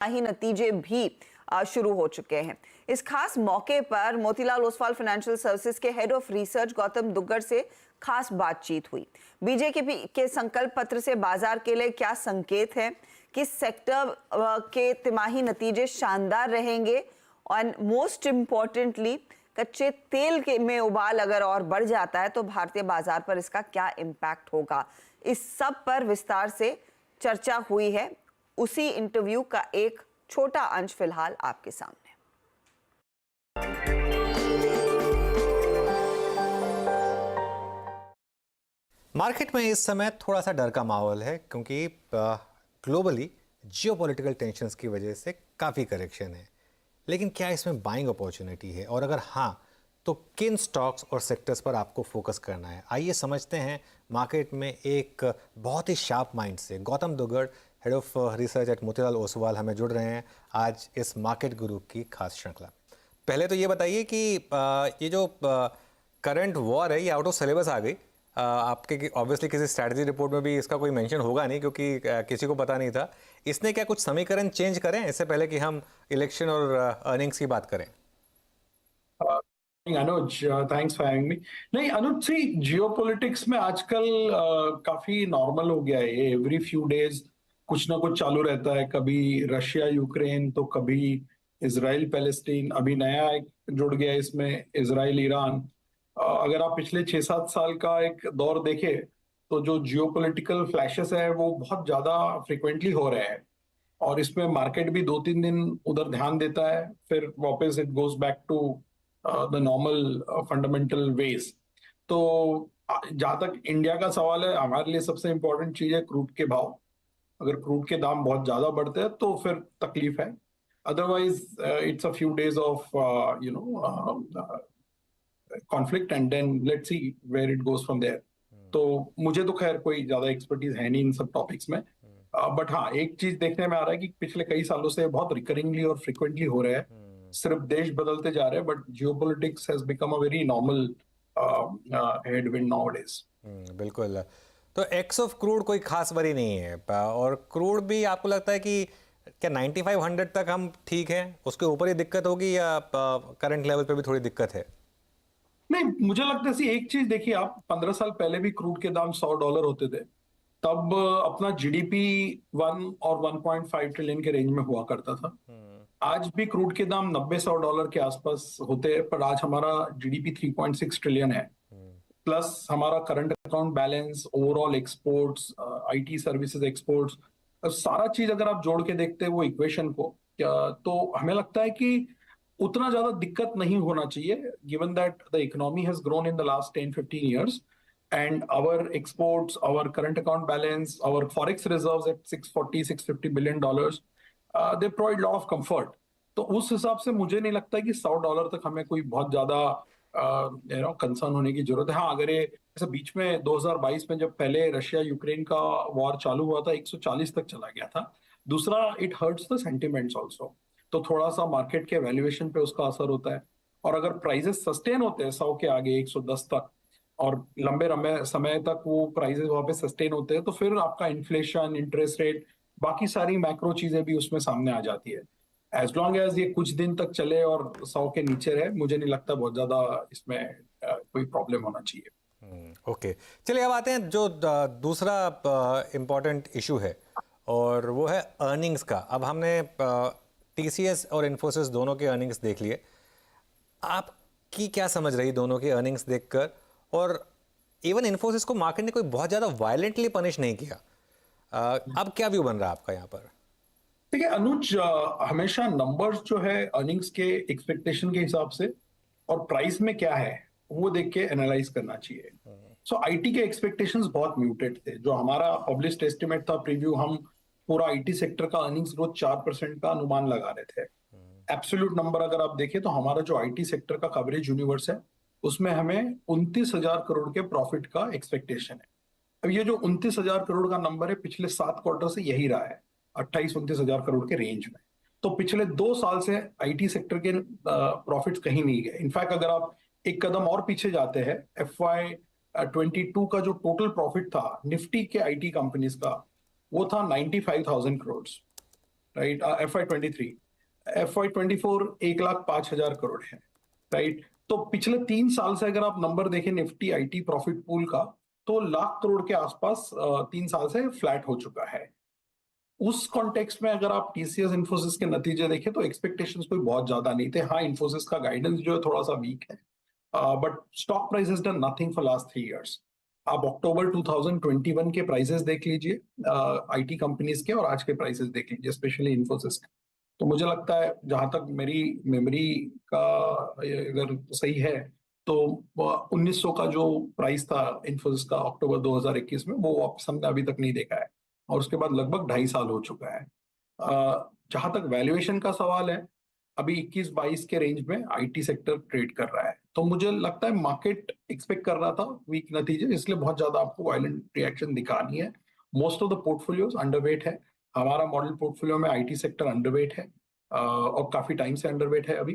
ही नतीजे भी शुरू हो चुके हैं। इस खास मौके पर मोतीलाल ओसवाल फाइनेंशियल सर्विसेज के head of research Gautam Duggar से खास बातचीत हुई। बीजेपी के संकल्प पत्र से बाजार के लिए क्या संकेत है, किस सेक्टर के तिमाही नतीजे शानदार रहेंगे और मोस्ट इंपॉर्टेंटली कच्चे तेल के में उबाल अगर और बढ़ जाता है तो भारतीय बाजार पर इसका क्या इम्पैक्ट होगा, इस सब पर विस्तार से चर्चा हुई है। उसी इंटरव्यू का एक छोटा अंश फिलहाल आपके सामने। मार्केट में इस समय थोड़ा सा डर का माहौल है क्योंकि ग्लोबली जियोपॉलिटिकल टेंशन्स की वजह से काफ़ी करेक्शन है। लेकिन क्या इसमें बाइंग अपॉर्चुनिटी है, और अगर हाँ तो किन स्टॉक्स और सेक्टर्स पर आपको फोकस करना है? आइए समझते हैं मार्केट में एक बहुत ही शार्प माइंड से Gautam Duggar, head of research eight Motilal Oswal हमें जुड़ रहे हैं आज इस मार्केट गुरु की खास श्रृंखला। पहले तो ये बताइए कि ये जो करंट वॉर है ये आउट ऑफ सिलेबस आ गई आपके, ऑब्वियसली किसी स्ट्रैटेजी रिपोर्ट में भी इसका कोई मेंशन होगा नहीं क्योंकि किसी को पता नहीं था। इसने क्या कुछ समीकरण चेंज करें इससे पहले कि हम इलेक्शन और अर्निंग्स की बात करें? अनुज, थैंक्स फॉर हैविंग मी। नहीं अनुज, सी जियोपॉलिटिक्स में आजकल काफी नॉर्मल हो गया है। एवरी फ्यू डेज कुछ ना कुछ चालू रहता है, कभी रशिया यूक्रेन तो कभी इजराइल पैलेस्टीन, अभी नया एक जुड़ गया इसमें इजराइल ईरान। अगर आप पिछले 6-7 साल का एक दौर देखें तो जो जियोपॉलिटिकल फ्लैशेस है वो बहुत ज्यादा फ्रिक्वेंटली हो रहे हैं और इसमें मार्केट भी 2-3 दिन उधर ध्यान देता है, फिर वापस it goes back to the normal fundamental ways. तो जहां तक इंडिया का सवाल है, हमारे लिए सबसे इंपॉर्टेंट चीज है क्रूड के भाव। अगर क्रूड के दाम बहुत ज्यादा बढ़ते हैं तो फिर तकलीफ है, otherwise it's a few days of conflict and then let's see where it goes from there. तो मुझे तो खैर कोई ज्यादा एक्सपर्टीज है नहीं इन सब टॉपिक्स में, बट हाँ एक चीज देखने में आ रहा है कि पिछले कई सालों से बहुत रिकरिंगली और फ्रिक्वेंटली हो रहा है। सिर्फ देश बदलते जा रहे हैं but geopolitics has become a very normal headwind nowadays. बिल्कुल। तो एक्स ऑफ क्रूड कोई खास वरी नहीं है, और क्रूड भी आपको लगता है कि क्या 9500 तक हम ठीक हैं, उसके ऊपर ही दिक्कत होगी या करंट लेवल पे भी थोड़ी दिक्कत है? नहीं, मुझे लगता है एक चीज देखिए, आप 15 साल पहले भी क्रूड के दाम $100 होते थे, तब अपना जीडीपी 1 और 1.5 ट्रिलियन के रेंज में हुआ करता था। आज भी क्रूड के दाम $90-100 के आसपास होते हैं, पर आज हमारा जीडीपी 3.6 ट्रिलियन है, प्लस हमारा current account balance, overall exports, IT services exports, सारा चीज अगर आप जोड़ के देखते हैं वो इक्वेशन को, तो हमें लगता है कि उतना ज्यादा दिक्कत नहीं होना चाहिए, given that the economy has grown in the last 10-15 years and our exports, our current account balance, our forex reserves at $640-650 billion, they provide lot of comfort. तो उस हिसाब से मुझे नहीं लगता है कि $100 तक हमें कोई बहुत ज्यादा कंसर्न होने की जरूरत है। हाँ, अगर ये ऐसा बीच में 2022 में जब पहले रशिया यूक्रेन का वॉर चालू हुआ था 140 तक चला गया था। दूसरा, it hurts the sentiments also, तो थोड़ा सा मार्केट के वैल्यूएशन पे उसका असर होता है। और अगर प्राइजेस सस्टेन होते हैं 100 के आगे 110 तक और लंबे लंबे समय तक वो प्राइजेस वहां पे सस्टेन होते हैं, तो फिर आपका इन्फ्लेशन, इंटरेस्ट रेट, बाकी सारी मैक्रो चीजें भी उसमें सामने आ जाती है। एज लॉन्ग एज ये कुछ दिन तक चले और 100 के नीचे रहे, मुझे नहीं लगता बहुत ज्यादा इसमें कोई प्रॉब्लम होना चाहिए। ओके, चलिए अब आते हैं जो दूसरा इम्पोर्टेंट इशू है और वो है अर्निंग्स का। अब हमने टीसीएस और इन्फोसिस दोनों के अर्निंग्स देख लिए, आपकी क्या समझ रही दोनों की अर्निंग्स देखकर? और इवन इन्फोसिस को मार्केट ने कोई बहुत ज्यादा वायलेंटली पनिश नहीं किया, अब क्या व्यू बन रहा है आपका यहाँ पर? देखिए अनुज, हमेशा नंबर्स जो है अर्निंग्स के एक्सपेक्टेशन के हिसाब से और प्राइस में क्या है वो देख के एनालाइज करना चाहिए। सो आईटी के एक्सपेक्टेशंस बहुत म्यूटेड थे। जो हमारा पब्लिश्ड एस्टिमेट था प्रीव्यू, हम पूरा आईटी सेक्टर का अर्निंग्स ग्रोथ 4% का अनुमान लगा रहे थे। एब्सोल्यूट नंबर अगर आप देखें तो हमारा जो आईटी सेक्टर का कवरेज यूनिवर्स है उसमें हमें 29,000 करोड़ के प्रॉफिट का एक्सपेक्टेशन है। अब ये जो 29,000 करोड़ का नंबर है पिछले 7 क्वार्टर से यही रहा है, 28-29,000 करोड़ के रेंज में। तो पिछले 2 साल से आईटी सेक्टर के प्रॉफिट्स कहीं नहीं गए। इनफैक्ट अगर आप एक कदम और पीछे जाते हैं, FY22 का जो टोटल प्रॉफिट था निफ्टी के आईटी कंपनीज का, वो था 95,000 crore. Right, FY23, FY24 1,05,000 crore है, राइट। तो पिछले 3 साल से अगर आप नंबर देखें निफ्टी आईटी प्रॉफिट पूल का, तो लाख करोड़ के आसपास 3 साल से फ्लैट हो चुका है। उस कॉन्टेक्स्ट में अगर आप टीसीएस इन्फोसिस के नतीजे देखें तो एक्सपेक्टेशंस कोई बहुत ज्यादा नहीं थे। हाँ, इन्फोसिस का गाइडेंस जो है थोड़ा सा वीक है, but stock price has done nothing for last 3 years. आप अक्टूबर 2021 के प्राइसेस देख लीजिए आईटी कंपनीज के, और आज के प्राइसेस देख लीजिए स्पेशली इन्फोसिस के। तो मुझे लगता है, जहां तक मेरी मेमोरी का अगर सही है, तो 1900 का जो प्राइस था इन्फोसिस का अक्टूबर 2021 में, वो वापस हमने अभी तक नहीं देखा है, और उसके बाद लगभग 2.5 साल हो चुका है। जहां तक वैल्यूएशन का सवाल है, अभी 21-22 के रेंज में आईटी सेक्टर ट्रेड कर रहा है। तो मुझे लगता है मार्केट एक्सपेक्ट कर रहा था वीक नतीजे, इसलिए बहुत ज्यादा आपको वायलेंट रिएक्शन दिखानी है। Most of the portfolios underweight है। हमारा मॉडल पोर्टफोलियो में आईटी सेक्टर अंडरवेट है, और काफी टाइम से अंडरवेट है अभी।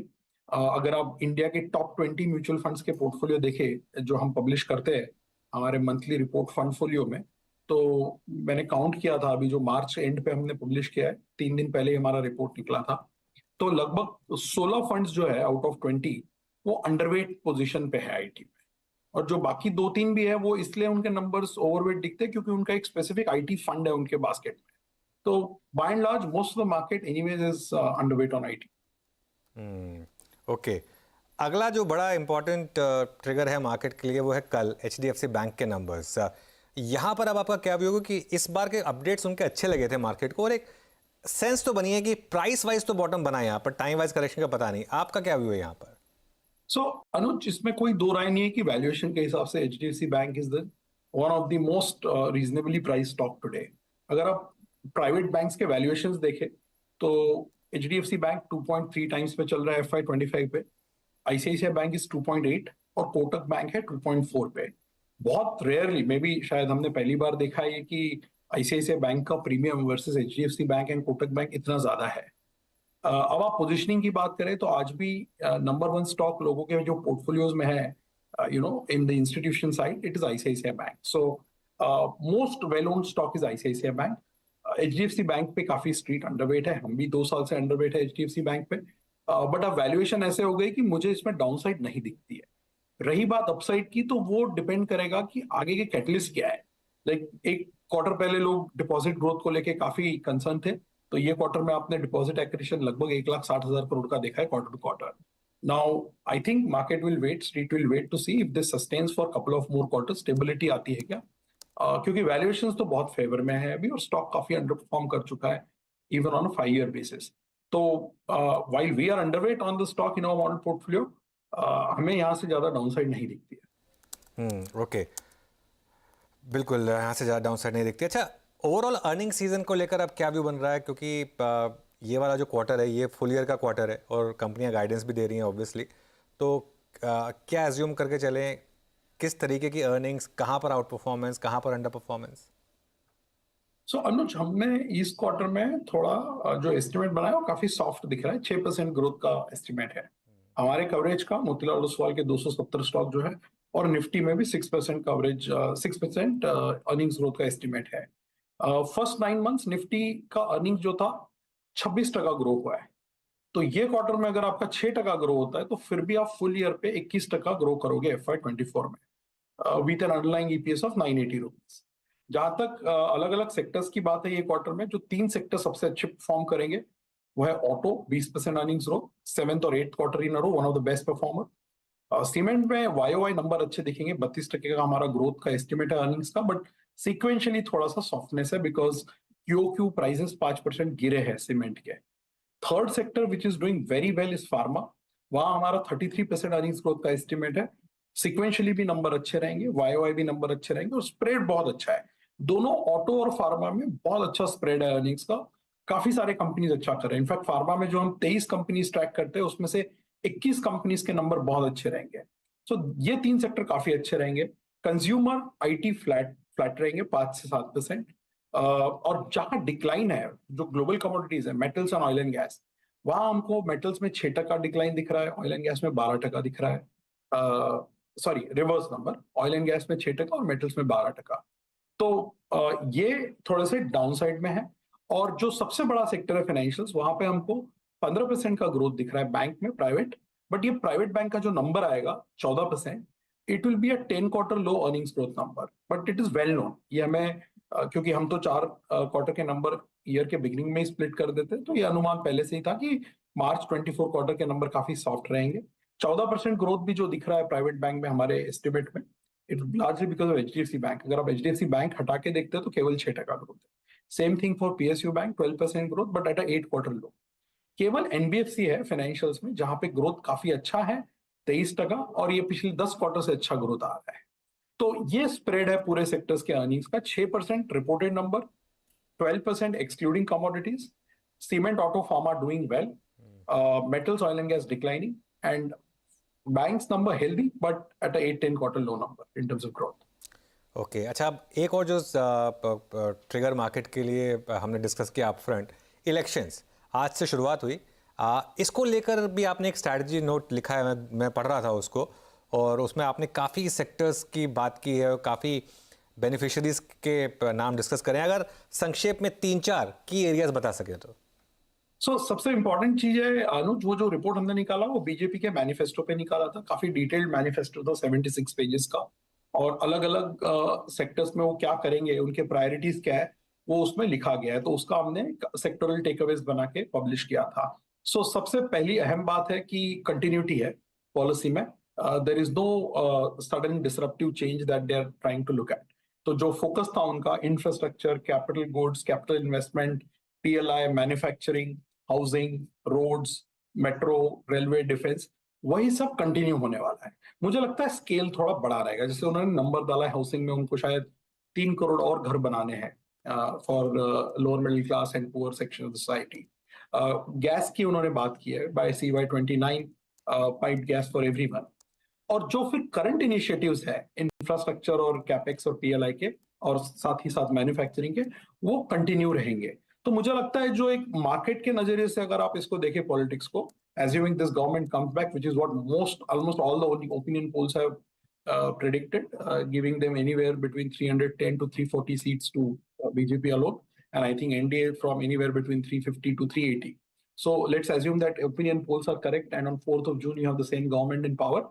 अगर आप इंडिया के टॉप 20 म्यूचुअल फंड्स के पोर्टफोलियो देखें जो हम पब्लिश करते हैं हमारे मंथली रिपोर्ट फंडफोलियो में, तो मैंने काउंट किया था, अभी जो मार्च एंड पे हमने पब्लिश किया है, 3 दिन पहले ही हमारा रिपोर्ट निकला था, तो लगभग 16 फंड्स जो है आउट ऑफ 20 वो अंडरवेट पोजीशन पे है आईटी में। और जो बाकी 2-3 भी है वो इसलिए उनके नंबर्स ओवरवेट दिखते हैं क्योंकि उनका एक स्पेसिफिक आईटी फंड है उनके बास्केट में। तो by and large most of the market anyways is underweight on IT. Okay, अगला जो बड़ा इंपॉर्टेंट ट्रिगर है मार्केट के लिए वो है कल एचडीएफसी बैंक के नंबर्स। यहाँ पर अब आपका क्या व्यू होगा कि इस बार के अपडेट्स उनके अच्छे लगे थे मार्केट को, और एक सेंस तो बनी है कि प्राइस वाइज तो बॉटम बना है यहाँ पर, टाइम वाइज करेक्शन का पता नहीं। आपका क्या व्यू है यहाँ पर? सो अनुज, इसमें कोई दो राय नहीं है कि वैल्यूएशन के हिसाब से HDFC bank is the one of the most reasonably price stock today. अगर आप प्राइवेट बैंक्स के वैल्यूएशंस देखें तो एचडीएफसी बैंक 2.3 टाइम्स पे चल रहा है FY25 पे, आईसीआईसीआई बैंक इज 2.8 और कोटक बैंक है 2.4 पे। बहुत रेयरली, मे बी शायद हमने पहली बार देखा है कि आईसीआईसीआई बैंक का premium versus HDFC bank and Kotak bank इतना ज्यादा है। अब आप पोजीशनिंग की बात करें तो आज भी नंबर 1 स्टॉक लोगों के जो पोर्टफोलियोज में है, in the institution side, it is ICICI bank. So most well owned stock is ICICI bank. HDFC bank पे काफी स्ट्रीट अंडरवेट है, हम भी 2 साल से अंडरवेट है एचडीएफसी बैंक पे, बट अब वैल्यूएशन ऐसे हो गई कि मुझे इसमें डाउनसाइड नहीं दिखती है। रही बात अपसाइड की, तो वो डिपेंड करेगा कि आगे के कैटलिस्ट क्या है। लाइक एक क्वार्टर पहले लोग डिपॉजिट ग्रोथ को लेके काफी कंसर्न थे, तो ये क्वार्टर में आपने डिपॉजिट एक्विजिशन लगभग 1,60,000 करोड़ का देखा है quarter to quarter. Now I think market will wait, street will wait to see if this sustains for couple of more quarter, stability आती है क्या, क्योंकि वैल्यूएशंस तो बहुत फेवर में है अभी और स्टॉक काफी अंडर परफॉर्म कर चुका है even on a 5-year basis. तो while we are underweight on the stock in our model portfolio, हमें यहाँ से ज्यादा डाउनसाइड नहीं दिखती है। ओके, बिल्कुल यहाँ से ज़्यादा डाउनसाइड नहीं दिखती। अच्छा, ओवरऑल अर्निंग सीजन को लेकर अब क्या व्यू बन रहा है, क्योंकि ये वाला जो क्वार्टर है ये फुल ईयर का क्वार्टर है और कंपनियां गाइडेंस भी दे रही हैं ऑब्वियसली, तो क्या एज्यूम करके चलें, किस तरीके की अर्निंग्स, कहाँ पर आउट परफॉर्मेंस, कहाँ पर अंडर परफॉर्मेंस? सो अनुज, हमने इस क्वार्टर में थोड़ा जो एस्टिमेट बनाया वो काफी सॉफ्ट दिख रहा है, 6% ग्रोथ का एस्टिमेट है हमारे कवरेज का। मोतीलाल ओसवाल के 270 स्टॉक जो है, और निफ्टी में भी 6% कवरेज, 6% अर्निंग्स ग्रोथ का एस्टिमेट है। फर्स्ट 9 मंथ्स निफ्टी का अर्निंग जो था 26% ग्रो हुआ है। तो ये क्वार्टर में अगर आपका 6% ग्रो होता है तो फिर भी आप फुल ईयर पे 21% ग्रो करोगे FY24 में, with N underlying EPS of 980 rupees. जहां तक अलग अलग सेक्टर्स की बात है, ये क्वार्टर में जो 3 सेक्टर सबसे अच्छे परफॉर्म करेंगे वो है ऑटो, 20% अर्निंग्स ग्रोथ, 7th और 8th quarter in a row, one of the best performer. Cement में वाईओवाई नंबर अच्छे दिखेंगे, 32% का हमारा ग्रोथ का एस्टिमेट है अर्निंग्स का, बट सीक्वेंशियली थोड़ा सा सॉफ्टनेस है बिकॉज क्यूओक्यू प्राइसेस 5% गिरे हैं सीमेंट के। Third sector which is doing very well is pharma, वहां हमारा 33% अर्निंग्स ग्रोथ का एस्टिमेट है। सिक्वेंशियली भी नंबर अच्छे रहेंगे, वाईओवाई भी नंबर अच्छे रहेंगे, और स्प्रेड बहुत अच्छा है। दोनों ऑटो और फार्मा में बहुत अच्छा स्प्रेड है अर्निंग्स का, काफी सारे कंपनीज अच्छा कर रहे हैं। इनफैक्ट फार्मा में जो हम 23 कंपनीज ट्रैक करते हैं उसमें से 21 कंपनीज के नंबर बहुत अच्छे रहेंगे। सो ये 3 सेक्टर काफी अच्छे रहेंगे। कंज्यूमर आईटी फ्लैट रहेंगे 5 से 7%, और जहां डिक्लाइन है जो ग्लोबल कमोडिटीज है, metals and oil and gas, वहां हमको मेटल्स में 6% डिक्लाइन दिख रहा है, ऑयल एंड गैस में 12% दिख रहा है। Sorry, reverse number, oil and gas में 6% और मेटल्स में 12%। तो ये थोड़े से डाउनसाइड में है। और जो सबसे बड़ा सेक्टर है फाइनेंशियल्स, वहां पे हमको 15% का ग्रोथ दिख रहा है बैंक में, प्राइवेट। बट ये प्राइवेट बैंक का जो नंबर आएगा 14%, it will be a 10 quarter low earnings growth number, but it is well known. ये हमें क्योंकि हम तो 4 क्वार्टर के नंबर ईयर के बिगिनिंग में ही स्प्लिट कर देते, तो ये अनुमान पहले से ही था कि मार्च 24 क्वार्टर के नंबर काफी सॉफ्ट रहेंगे। 14% ग्रोथ भी जो दिख रहा है प्राइवेट बैंक में हमारे एस्टिमेट में, it largely because of HDFC bank. अगर आप एचडीएफसी बैंक हटा के देखते हैं तो केवल 6% ग्रोथ है। Same thing for PSU bank, 12% growth but at a 8 quarter low. केवल एनबीएफसी है फाइनेंशियल्स में जहां पे ग्रोथ काफी अच्छा है, 23%, और ये पिछले 10 क्वार्टर से अच्छा ग्रोथ आ रहा है। तो ये स्प्रेड है पूरे सेक्टर्स के अर्निंग्स का। 6% reported number, 12% excluding commodities, cement, auto, pharma doing well, metals, oil and gas declining, and banks number healthy but at a 8-10 quarter low number in terms of growth. Okay अच्छा, अब एक और जो trigger market के लिए हमने discuss किया up front, elections आज से शुरुआत हुई। इसको लेकर भी आपने एक स्ट्रैटेजी नोट लिखा है, मैं पढ़ रहा था उसको, और उसमें आपने काफ़ी सेक्टर्स की बात की है और काफ़ी बेनिफिशरीज के नाम डिस्कस करें। अगर संक्षेप में 3-4 की एरियाज बता सके तो। सबसे इंपॉर्टेंट चीज है अनुज, वो जो रिपोर्ट हमने निकाला वो बीजेपी के मैनिफेस्टो पे निकाला था। काफी डिटेल्ड मैनिफेस्टो था, 76 पेजेस का, और अलग अलग सेक्टर्स में वो क्या करेंगे, उनके प्रायोरिटीज क्या है, वो उसमें लिखा गया है। तो उसका हमने सेक्टोरल टेकअवेज बना के पब्लिश किया था। सबसे पहली अहम बात है कि कंटिन्यूटी है पॉलिसी में। There is no sudden disruptive change that they are trying to look at. तो जो फोकस था उनका infrastructure, capital goods, capital investment, PLI, manufacturing, housing, roads, metro, railway, defence, वही सब कंटिन्यू होने वाला है। मुझे लगता है स्केल थोड़ा बड़ा रहेगा। जैसे उन्होंने नंबर डाला है हाउसिंग में, उनको शायद 3 करोड़ और घर बनाने हैं for lower middle class and poor section of society. Gas की उन्होंने बात की है, by CY29 pipe gas for everyone. और जो फिर करंट इनिशिएटिव्स है इंफ्रास्ट्रक्चर और कैपेक्स और पीएलआई के, और साथ ही साथ मैन्युफैक्चरिंग के, वो कंटिन्यू रहेंगे। तो मुझे लगता है जो एक मार्केट के नजरिए से अगर आप इसको देखें पॉलिटिक्स को, assuming this government comes back, which is what almost all the opinion polls have predicted, giving them anywhere between 310 to 340 seats to BJP alone, and I think NDA from anywhere between 350 to 380. So let's assume that opinion polls are correct, and on 4th of June you have the same government in power.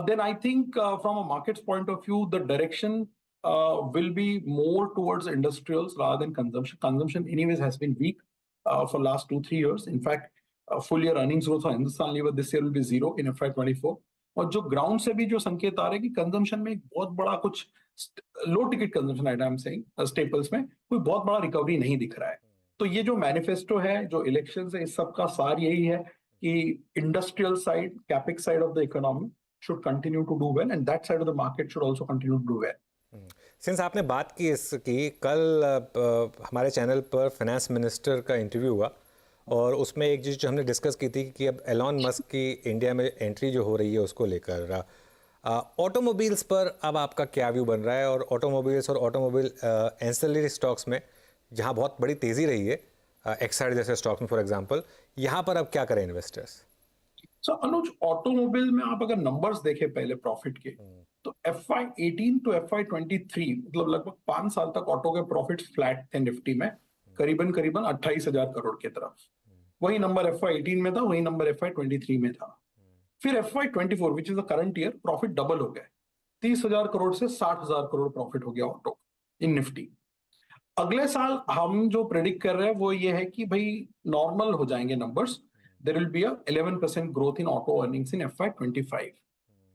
Then I think from a market's point of view, the direction will be more towards industrials rather than consumption. Consumption anyways has been weak for last 2-3 years. In fact, full year earnings growth for Hindustan Lever this year will be 0 in FY24. और जो ground से भी जो संकेत आ रहे हैं कि consumption में एक बहुत बड़ा कुछ low ticket consumption item, I am saying staples में कोई बहुत बड़ा रिकवरी नहीं दिख रहा है। तो ये जो मैनिफेस्टो है, जो इलेक्शंस है, इस सब का सार यही है कि industrial side, capex side of the economy should continue to do well, and that side of the market should also continue to do well. Since आपने बात की इसकी, कल हमारे चैनल पर फाइनेंस मिनिस्टर का इंटरव्यू हुआ, और उसमें एक चीज़ जो हमने डिस्कस की थी कि अब एलॉन मस्क की इंडिया में एंट्री जो हो रही है उसको लेकर ऑटोमोबाइल्स पर अब आपका क्या व्यू बन रहा है, और ऑटोमोबाइल्स और ऑटोमोबाइल एंसेलरी स्टॉक्स में जहां बहुत बड़ी तेज़ी रही है, एक्साइड जैसे स्टॉक्स में फॉर एग्जांपल, यहाँ पर अब क्या करें इन्वेस्टर्स? अनुज, ऑटोमोबाइल में आप अगर नंबर्स देखें पहले प्रॉफिट के, तो FY18 to FY23 मतलब लगभग 5 साल तक ऑटो के प्रॉफिट फ्लैट थे निफ्टी में, करीबन 28,000 करोड़ की तरफ। वही नंबर FY18 में था, वही नंबर FY23 में था। फिर FY24 which is the current year, profit double हो गए, 30,000 करोड़ से 60,000 करोड़ प्रॉफिट हो गया ऑटो इन निफ्टी। अगले साल हम जो प्रेडिक्ट कर रहे हैं वो ये है कि भाई नॉर्मल हो जाएंगे numbers. There will be a 11% growth in auto earnings in FY25.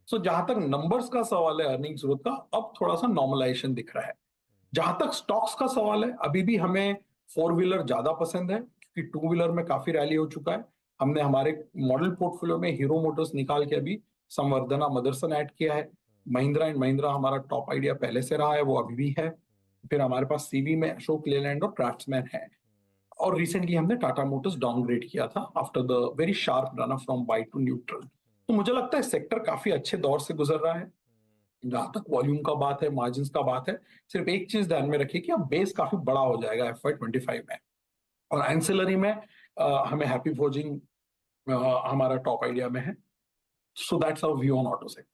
So जहां तक नंबर्स का सवाल है अर्निंग्स ग्रोथ का, अब थोड़ा सा नॉर्मलाइजेशन दिख रहा है। जहां तक स्टॉक्स का सवाल है, अभी भी हमें 4 व्हीलर ज्यादा पसंद है क्योंकि 2 व्हीलर में काफी रैली हो चुका है। हमने हमारे मॉडल पोर्टफोलियो में हीरो मोटर्स निकाल के अभी संवर्धना, मदरसन ऐड किया है। महिंद्रा एंड महिंद्रा हमारा टॉप आइडिया पहले से रहा है, वो अभी भी है। फिर हमारे पास सीवी में अशोक लेलैंड और क्राफ्ट्समैन है। और रिसेंटली हमने टाटा मोटर्स डाउनग्रेड किया था after the very sharp run up from by two neutral. तो मुझे लगता है सेक्टर काफी अच्छे दौर से गुजर रहा है। जहां तक वॉल्यूम का बात है, मार्जिन्स का बात है, सिर्फ एक चीज ध्यान में रखिए कि अब बेस काफी बड़ा हो जाएगा FY25 में। और एंसिलरी में हमें हैप्पी फोर्जिंग हमारा टॉप आइडिया में है। So that's our view on auto sector.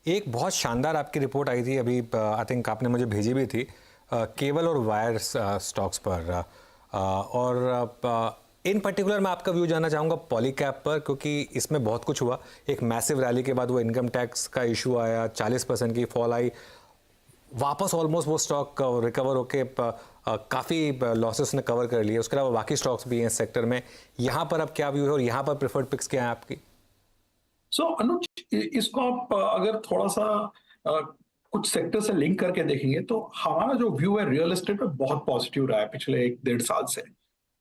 एक बहुत शानदार आपकी रिपोर्ट आई थी अभी, आई थिंक आपने मुझे भेजी भी थी, केबल और वायर स्टॉक्स पर, और इन पर्टिकुलर मैं आपका व्यू जानना चाहूँगा पॉलीकैब पर, क्योंकि इसमें बहुत कुछ हुआ। एक मैसिव रैली के बाद वो इनकम टैक्स का इशू आया, 40% की फॉल आई, वापस ऑलमोस्ट वो स्टॉक रिकवर होके काफ़ी लॉसेस ने कवर कर लिए। उसके अलावा बाकी स्टॉक्स भी हैं इस सेक्टर में। यहाँ पर अब क्या व्यू है और यहाँ पर प्रेफर्ड पिक्स क्या है आपकी? अनुज, इसको आप अगर थोड़ा सा कुछ सेक्टर से लिंक करके देखेंगे तो हमारा जो व्यू है रियल एस्टेट पे बहुत पॉजिटिव रहा है पिछले 1-1.5 साल से।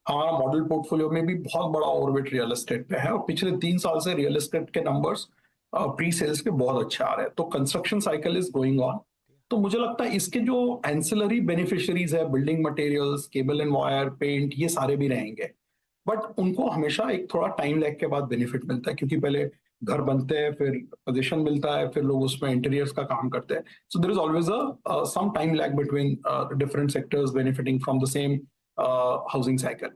हमारा मॉडल पोर्टफोलियो में भी बहुत बड़ा ओवरवेट रियल एस्टेट पे है और पिछले 3 साल से रियल एस्टेट के नंबर्स प्री सेल्स के बहुत अच्छे आ रहे हैं। तो construction cycle is going on. तो मुझे लगता है इसके जो एंसिलरी बेनिफिशियरीज है, building materials, cable and wire, paint, ये सारे भी रहेंगे। बट उनको हमेशा एक थोड़ा टाइम लैग के बाद बेनिफिट मिलता है, क्योंकि पहले घर बनते हैं, फिर पोजीशन मिलता है, फिर लोग उसमें इंटीरियर्स का काम करते हैं। So there is always a some time lag between different sectors benefiting from the same housing cycle.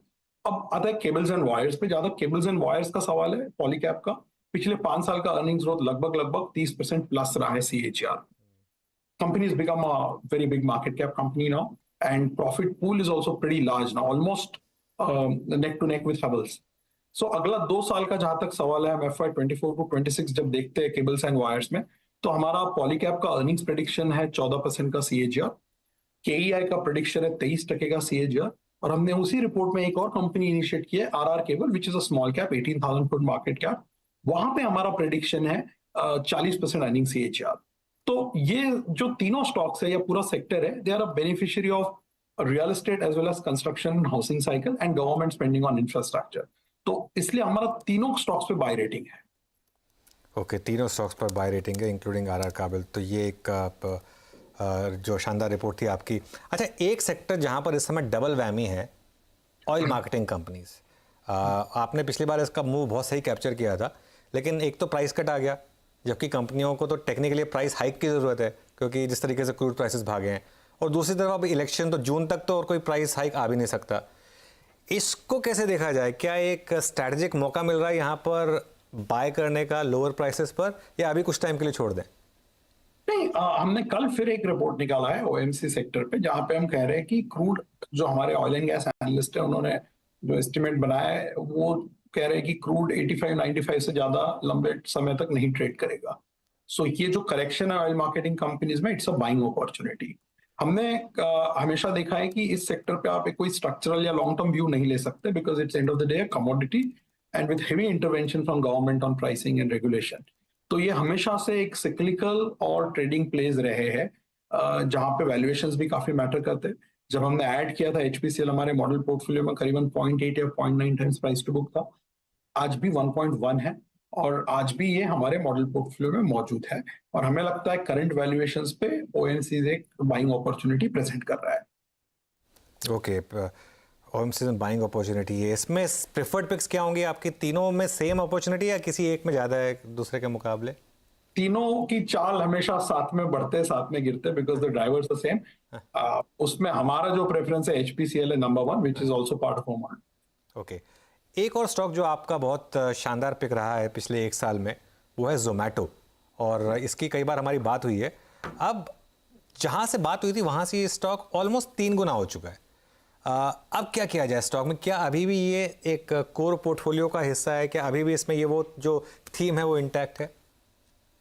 अब आता है केबल्स एंड वायर्स पे। ज्यादा केबल्स एंड वायर्स का सवाल है पॉलीकैब का। पिछले 5 साल का अर्निंग्स ग्रोथ लगभग 30% प्लस रहा है CAGR। company has become a very big market cap company now, and profit pool is also pretty large now, almost neck to neck with Havells. So अगला 2 साल का जहां तक सवाल है, हम FY24 को 26 जब देखते हैं केबल्स एंड वायर्स में, तो हमारा पॉलीकैब का अर्निंग्स प्रेडिक्शन है 14% का CAGR, KEI का प्रेडिक्शन है 23% का CAGR, और हमने उसी रिपोर्ट में एक और कंपनी इनिशिएट की है RR cable, which is a small cap, 18,000 crore market cap. वहां पे हमारा प्रेडिक्शन है 40% अर्निंग CAGR। तो ये जो तीनों स्टॉक्स है या पूरा सेक्टर है, they are a beneficiary of real estate as well as construction, housing cycle and government spending on infrastructure. तो इसलिए हमारा तीनों स्टॉक्स पे बाय रेटिंग है। ओके, तीनों स्टॉक्स पर बाय रेटिंग है इंक्लूडिंग RR काबिल। तो ये एक जो शानदार रिपोर्ट थी आपकी। अच्छा, एक सेक्टर जहां पर इस समय डबल वैमी है, ऑयल मार्केटिंग कंपनीज। आपने पिछली बार इसका मूव बहुत सही कैप्चर किया था, लेकिन एक तो प्राइस कट आ गया, जबकि कंपनियों को तो टेक्निकली प्राइस हाइक की ज़रूरत है, क्योंकि जिस तरीके से क्रूड प्राइसेस भागे हैं। और दूसरी तरफ अब इलेक्शन, तो जून तक तो और कोई प्राइस हाइक आ भी नहीं सकता। इसको कैसे देखा जाए? क्या एक स्ट्रैटेजिक मौका मिल रहा है यहाँ पर बाय करने का लोअर प्राइसेस पर, या अभी कुछ टाइम के लिए छोड़ दें? नहीं, हमने कल फिर एक रिपोर्ट निकाला है OMC सेक्टर पे, जहां पे हम कह रहे हैं कि क्रूड, जो हमारे ऑयल एंड गैस एनालिस्ट है, उन्होंने जो एस्टिमेट बनाया है, वो कह रहे हैं कि क्रूड 85-95 से ज्यादा लंबे समय तक नहीं ट्रेड करेगा। सो ये जो करेक्शन है ऑयल मार्केटिंग कंपनीज में, इट्स अ बाइंग अपॉर्चुनिटी। हमने हमेशा देखा है कि इस सेक्टर पे आप एक कोई स्ट्रक्चरल या लॉन्ग टर्म व्यू नहीं ले सकते, because it's end of the day commodity and with heavy intervention from government on pricing and regulation. तो ये हमेशा से एक सिक्लिकल और ट्रेडिंग प्लेस रहे हैं, जहां पे वैल्यूएशंस भी काफी मैटर करते हैं। जब हमने ऐड किया था HPCL हमारे मॉडल पोर्टफोलियो में, करीबन 0.8 या 0.9 टाइम्स प्राइस टू बुक था। आज भी 1.1 है, और आज भी ये हमारे मॉडल पोर्टफोलियो में मौजूद है, और हमें लगता है करंट वैल्यूएशंस पे OMC एक बाइंग अपॉर्चुनिटी प्रेजेंट कर रहा है। ओके, OMC में बाइंग अपॉर्चुनिटी है। इसमें प्रेफर्ड पिक्स क्या होंगे आपकी? तीनों में सेम अपॉर्चुनिटी या किसी एक में ज़्यादा है दूसरे के मुकाबले? तीनों की चाल हमेशा साथ में बढ़ते, साथ में गिरते, because the drivers the same. उसमें हमारा जो प्रेफरेंस है HPCL है number 1, which is also part of model. Okay, एक और स्टॉक जो आपका बहुत शानदार पिक रहा है पिछले 1 साल में, वो है जोमेटो, और इसकी कई बार हमारी बात हुई है। अब जहाँ से बात हुई थी वहाँ से ये स्टॉक ऑलमोस्ट 3 गुना हो चुका है। अब क्या किया जाए स्टॉक में? क्या अभी भी ये एक कोर पोर्टफोलियो का हिस्सा है? क्या अभी भी इसमें ये वो जो थीम है वो इंटैक्ट है?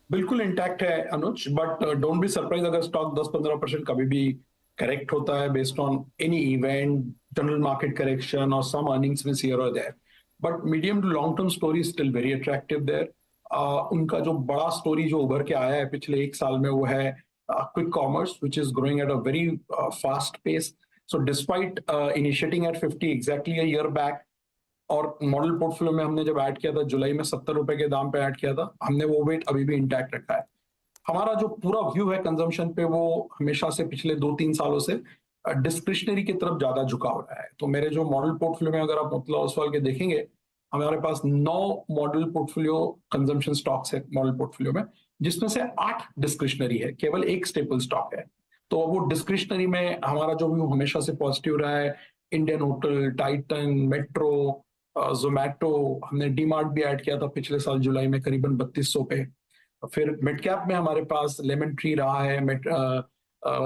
बिल्कुल इंटैक्ट है Anuj, but don't be surprise अगर स्टॉक 10-15% कभी भी करेक्ट होता है based on any event, general market correction और सम अर्निंग्स मिस हियर और there. But medium to long term story still very attractive there. उनका जो बड़ा स्टोरी जो उभर के आया है पिछले 1 साल में, वो है quick commerce, which is growing at a very fast pace. So despite initiating at 50 exactly a year back, और मॉडल पोर्टफोलियो में हमने जब ऐड किया था जुलाई में 70 रुपए के दाम पे ऐड किया था, हमने वो वेट अभी भी इंटैक्ट रखा है। हमारा जो पूरा व्यू है कंजम्पशन पे, वो हमेशा से पिछले 2-3 सालों से डिस्क्रिशनरी की तरफ ज्यादा झुकाव रहा है। तो मेरे जो मॉडल पोर्टफोलियो में अगर आप मोतीलाल ओसवाल के देखेंगे, हमारे पास 9 मॉडल पोर्टफोलियो कंजम्पशन स्टॉक्स है मॉडल पोर्टफोलियो में, जिसमें से 8 डिस्क्रिशनरी है, केवल 1 स्टेपल स्टॉक है। तो वो डिस्क्रिशनरी में हमारा जो व्यू हमेशा से पॉजिटिव रहा है। Indian hotel, Titan, metro, Zomato, हमने डीमार्ट भी ऐड किया था पिछले साल जुलाई में करीबन 3200 पे। फिर मिड कैप में हमारे पास लेमन ट्री रहा है,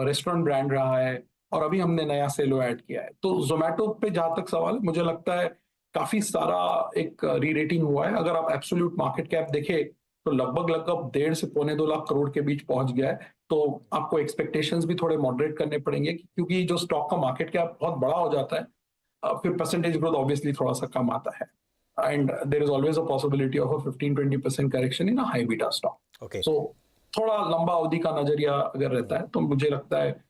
रेस्टोरेंट ब्रांड रहा है, और अभी हमने नया सेलो ऐड किया है। तो जोमेटो पे जहां तक सवाल है, मुझे लगता है काफी सारा एक री रेटिंग हुआ है। अगर आप एब्सोल्यूट मार्केट कैप देखें तो लगभग 1.5 से 2.25 लाख करोड़ के बीच पहुंच गया है। तो आपको एक्सपेक्टेशंस भी थोड़े मॉडरेट करने पड़ेंगे, क्योंकि जो स्टॉक का मार्केट कैप बहुत बड़ा हो जाता है, फिर परसेंटेज ग्रोथ ऑब्वियसली थोड़ा सा कम आता है, and there is always a possibility of a 15-20% correction in a high beta stock. Okay. So थोड़ा लंबा अवधि का नजरिया अगर रहता है तो मुझे लगता है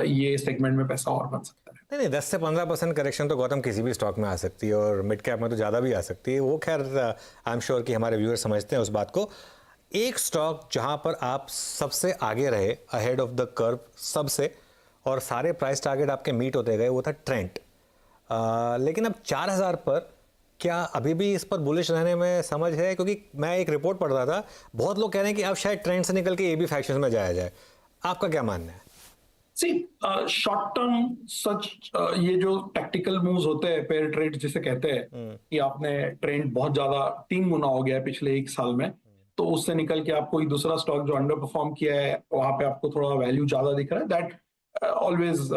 ये सेगमेंट में पैसा और बन सकता है। नहीं 10 से 15% करेक्शन तो गौतम किसी भी स्टॉक में आ सकती है, और मिड कैप में तो ज़्यादा भी आ सकती है। वो खैर आई एम श्योर कि हमारे व्यूअर समझते हैं उस बात को। एक स्टॉक जहां पर आप सबसे आगे रहे, अहेड ऑफ द कर्व सबसे, और सारे प्राइस टारगेट आपके मीट होते गए, वो था ट्रेंट। लेकिन अब 4000 पर क्या अभी भी इस पर बुलिश रहने में समझ है? क्योंकि मैं एक रिपोर्ट पढ़ रहा था, बहुत लोग कह रहे हैं कि अब शायद ट्रेंड से निकल के AB फैक्शंस में जाया जाए। आपका क्या मानना है? शॉर्ट टर्म सच ये जो टैक्टिकल मूव्स होते हैं, पेयर ट्रेड जिसे कहते हैं, कि आपने ट्रेंड बहुत ज्यादा 3 गुना हो गया है पिछले 1 साल में, तो उससे निकल के आप कोई दूसरा स्टॉक जो अंडर परफॉर्म किया है वहां पे आपको थोड़ा वैल्यू ज्यादा दिख रहा है, दैट ऑलवेज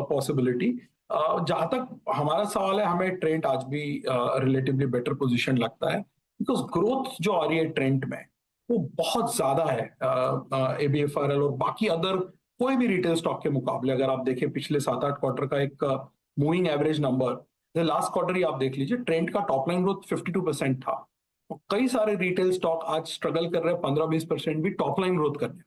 पॉसिबिलिटी। जहां तक हमारा सवाल है, हमें ट्रेंड आज भी रिलेटिवली बेटर पोजीशन लगता है, बिकॉज ग्रोथ जो आ रही है ट्रेंड में वो बहुत ज्यादा है ABFRL और बाकी अदर कोई भी रिटेल स्टॉक के मुकाबले। अगर आप देखें पिछले 7-8 क्वार्टर का एक moving average number, last quarter ही आप देख लीजिए, ट्रेंड का टॉप लाइन ग्रोथ 52% था। तो कई सारे रिटेल स्टॉक आज स्ट्रगल कर रहे हैं 15-20% भी टॉप लाइन ग्रोथ करने।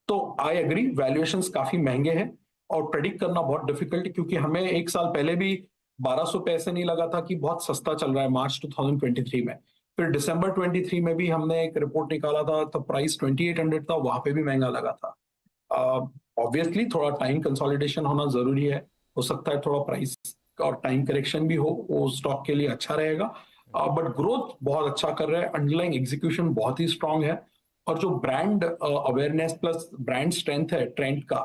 तो आई एग्री, वैल्यूएशंस काफी महंगे हैं और प्रेडिक्ट करना बहुत डिफिकल्ट है, क्योंकि हमें 1 साल पहले भी 1200 पैसे नहीं लगा था कि बहुत सस्ता चल रहा है मार्च 2023 में। फिर दिसंबर 23 में भी हमने एक रिपोर्ट निकाला था, तो प्राइस 2800 था, वहां पे भी महंगा लगा था। ऑब्वियसली थोड़ा टाइम कंसोलिडेशन होना जरूरी है, हो सकता है थोड़ा प्राइस और टाइम करेक्शन भी हो, वो स्टॉक के लिए अच्छा रहेगा। बट ग्रोथ बहुत अच्छा कर रहा है, अंडरलाइंग एग्जीक्यूशन बहुत ही स्ट्रांग है, और जो brand awareness plus brand strength है ट्रेंड का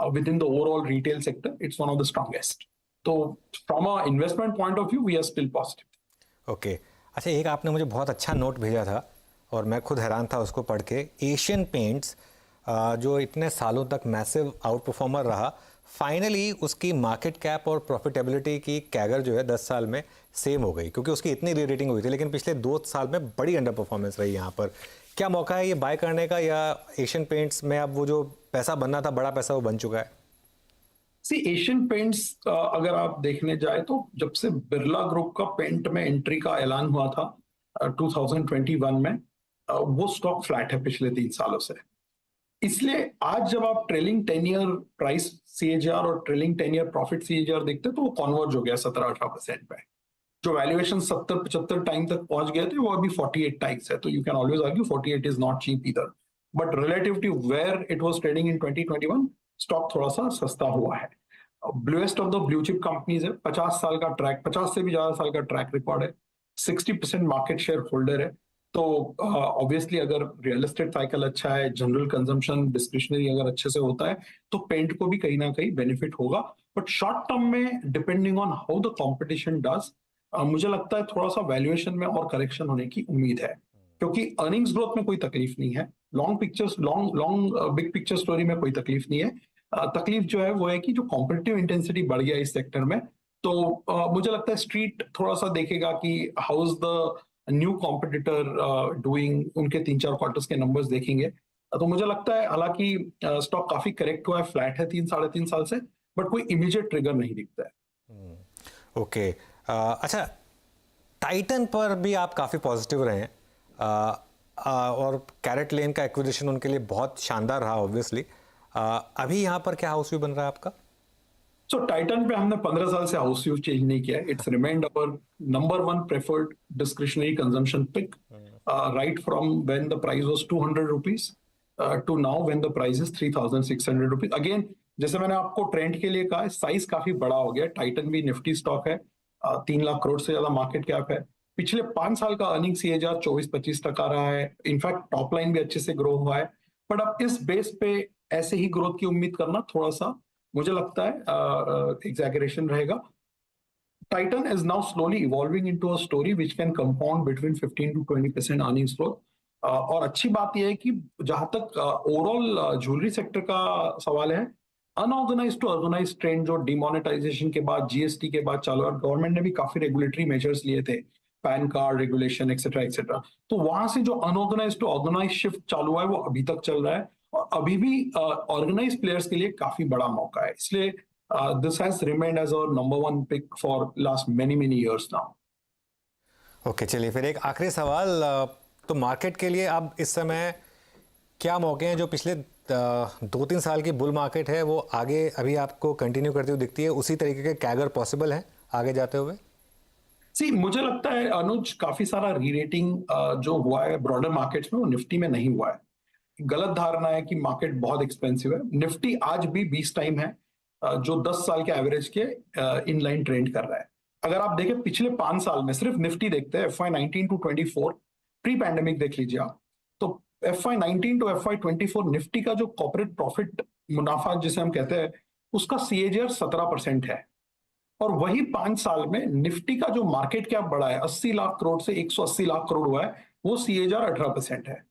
within the overall retail sector, it's one of the strongest. तो from a investment point of view we are still positive. Okay. अच्छा, एक आपने मुझे बहुत अच्छा नोट भेजा था और मैं खुद हैरान था उसको पढ़ के। एशियन पेंट्स जो इतने सालों तक मैसिव आउट परफॉर्मर रहा, फाइनली उसकी मार्केट कैप और प्रॉफिटेबिलिटी की कैगर जो है 10 साल में सेम हो गई, क्योंकि उसकी इतनी री रेटिंग हुई थी, लेकिन पिछले 2 साल में बड़ी अंडर परफॉर्मेंस रही यहाँ पर। क्या मौका है ये बाय करने का, या एशियन पेंट्स में अब वो जो पैसा बनना था, बड़ा पैसा, वो बन चुका है? एशियन पेंट्स अगर आप देखने जाए तो जब से बिरला ग्रुप का पेंट में एंट्री का ऐलान हुआ था 2021 में, वो स्टॉक फ्लैट है पिछले 3 सालों से। इसलिए आज जब आप ट्रेलिंग 10 ईयर प्राइस CAGR और ट्रेलिंग 10 ईयर प्रॉफिट CAGR देखते तो वो कन्वर्ज हो गया 17-18% पे। जो वैल्यूएशन 70-75 टाइम तक पहुंच गए थे, वो अभी 48 टाइम्स है। तो you can always argue 48 is not cheap either, but relative to where it was trading in 2021, stock थोड़ा सा सस्ता हुआ है। Bluest of the blue chip companies है, 50 साल का ट्रैक, 50 से भी ज्यादा साल का ट्रैक रिकॉर्ड है, 60% मार्केट शेयर होल्डर है। तो ऑब्वियसली अगर रियल एस्टेट साइकिल अच्छा है, जनरल कंजम्पशन डिस्क्रिशनरी अगर अच्छे से होता है, तो पेंट को भी कहीं ना कहीं बेनिफिट होगा। बट शॉर्ट टर्म में depending on how the competition does, मुझे लगता है थोड़ा सा वैल्यूएशन में और करेक्शन होने की उम्मीद है, क्योंकि अर्निंग्स ग्रोथ में कोई तकलीफ नहीं है, लॉन्ग बिग पिक्चर स्टोरी में कोई तकलीफ नहीं है। तकलीफ जो है वो है कि जो कॉम्पिटिटिव इंटेंसिटी बढ़ गया इस सेक्टर में, तो मुझे लगता है स्ट्रीट थोड़ा सा देखेगा कि how is the new competitor doing, उनके 3-4 क्वार्टर्स के नंबर्स देखेंगे। तो मुझे लगता है हालांकि स्टॉक काफी करेक्ट हुआ है, फ्लैट है 3-3.5 साल से, बट कोई इमीडिएट ट्रिगर नहीं दिखता है। ओके। अच्छा, टाइटन पर भी आप काफ़ी पॉजिटिव रहे हैं, और कैरेट लेन का एक्विजिशन उनके लिए बहुत शानदार रहा ऑब्वियसली। अभी यहाँ पर क्या हाउस व्यू बन रहा है आपका? सो टाइटन पे हमने 15 साल से हाउस व्यू चेंज नहीं किया है। It's remained our number 1 preferred discretionary consumption pick, right from when the price was 200 rupees to now when the price is 3600 rupees. Again, जैसे मैंने आपको ट्रेंड के लिए कहा, साइज काफी बड़ा हो गया। टाइटन भी निफ्टी स्टॉक है, 3 लाख करोड़ से ज्यादा मार्केट कैप है। पिछले 5 साल का अर्निंग CAGR 24-25% रहा है। इनफैक्ट टॉप लाइन भी अच्छे से ग्रो हुआ है, बट अब इस बेस पे ऐसे ही ग्रोथ की उम्मीद करना थोड़ा सा मुझे लगता है एग्जैगरेशन रहेगा। Titan is now slowly evolving into a story which can compound between 15 to 20% earnings growth. और अच्छी बात यह है कि जहां तक ओवरऑल ज्वेलरी सेक्टर का सवाल है, अनऑर्गेनाइज टू ऑर्गेनाइज ट्रेंड जो डिमोनेटाइजेशन के बाद, जीएसटी के बाद चालू, और गवर्नमेंट ने भी काफी रेगुलेटरी मेजर्स लिए थे, pan card regulation etcetera etcetera, तो वहां से जो अनऑर्गेनाइज टू ऑर्गेनाइज शिफ्ट चालू हुआ है वो अभी तक चल रहा है, और अभी भी ऑर्गेनाइज प्लेयर्स के लिए काफी बड़ा मौका है, इसलिए this has remained as our number one pick for last many many years now. Okay, चलिए फिर एक आखिरी सवाल, तो मार्केट के लिए अब इस समय क्या मौके हैं? जो पिछले 2-3 साल की बुल मार्केट है वो आगे अभी आपको कंटिन्यू करती हुई दिखती है, उसी तरीके के कैगर पॉसिबल है आगे जाते हुए? मुझे लगता है अनुज, काफी सारा री-रेटिंग जो हुआ है ब्रॉडर मार्केट्स में वो निफ्टी में नहीं हुआ है। गलत धारणा है कि मार्केट बहुत एक्सपेंसिव है। निफ्टी आज भी 20 टाइम है जो 10 साल के एवरेज के इनलाइन ट्रेंड कर रहा है। अगर आप देखें पिछले 5 साल में, सिर्फ निफ्टी देखते हैं, FY19 टू 24 प्री पैंडेमिक देख लीजिए आप, तो FY19 टू FY24 निफ्टी का जो कॉर्पोरेट प्रॉफिट मुनाफा जिसे हम कहते हैं, उसका CAGR 17% है, और वही 5 साल में निफ्टी का जो मार्केट कैप बढ़ा है 80 लाख करोड़ से 180 लाख करोड़ हुआ है, वो CAGR 18% है।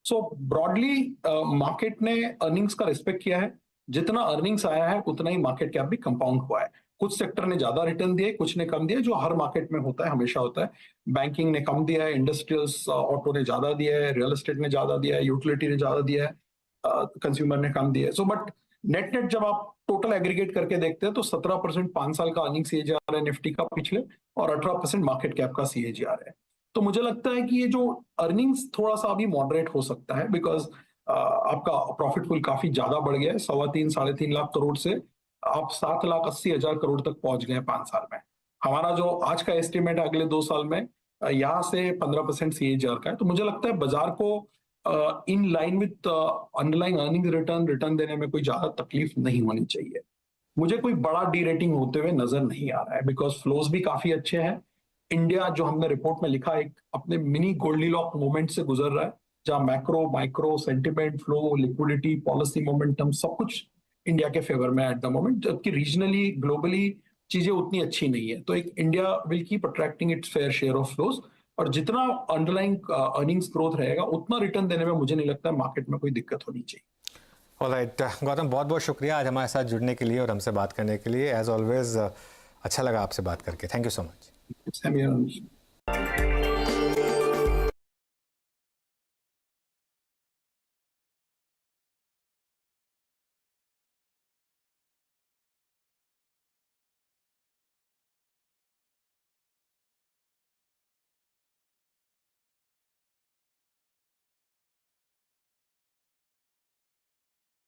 सो ब्रॉडली मार्केट ने अर्निंग्स का रिस्पेक्ट किया है, जितना अर्निंग्स आया है उतना ही मार्केट कैप भी कंपाउंड हुआ है। कुछ सेक्टर ने ज्यादा रिटर्न दिए, कुछ ने कम दिए, जो हर मार्केट में होता है, हमेशा होता है। बैंकिंग ने कम दिया है, इंडस्ट्रियल्स ऑटो ने ज्यादा दिया है, रियल एस्टेट ने ज्यादा दिया है, यूटिलिटी ने ज्यादा दिया है, कंज्यूमर ने कम दिया है। सो बट नेट नेट जब आप टोटल एग्रीगेट करके देखते हैं तो 17% 5 साल का अर्निंग CAGR है निफ्टी का पिछले, और 18% मार्केट कैप का CAGR है। तो मुझे लगता है कि ये जो अर्निंग्स थोड़ा सा अभी मॉडरेट हो सकता है, बिकॉज आपका प्रॉफिट पूल काफी ज्यादा बढ़ गया है, 3.25-3.5 लाख करोड़ से आप 7,80,000 करोड़ तक पहुंच गए हैं 5 साल में। हमारा जो आज का एस्टिमेट है अगले 2 साल में यहाँ से 15% CAGR का है, तो मुझे लगता है बाजार को in line with underlying earning return देने में कोई ज्यादा तकलीफ नहीं होनी चाहिए। मुझे कोई बड़ा डी रेटिंग होते हुए नजर नहीं आ रहा है, बिकॉज फ्लोज भी काफी अच्छे हैं। इंडिया, जो हमने रिपोर्ट में लिखा, एक अपने मिनी गोल्डीलॉक मोमेंट से गुजर रहा है, जहां macro micro sentiment, flow, liquidity, policy momentum सब कुछ इंडिया के फेवर में एट द मोमेंट, जबकि रीजनली ग्लोबली चीजें उतनी अच्छी नहीं है। तो एक India will keep attracting it's fair share of flows, और जितना अंडरलाइंग अर्निंग्स ग्रोथ रहेगा उतना रिटर्न देने में मुझे नहीं लगता मार्केट में कोई दिक्कत होनी चाहिए। ऑलराइट गौतम, बहुत बहुत शुक्रिया आज हमारे साथ जुड़ने के लिए और हमसे बात करने के लिए। एज ऑलवेज अच्छा लगा आपसे बात करके। Thank you so much.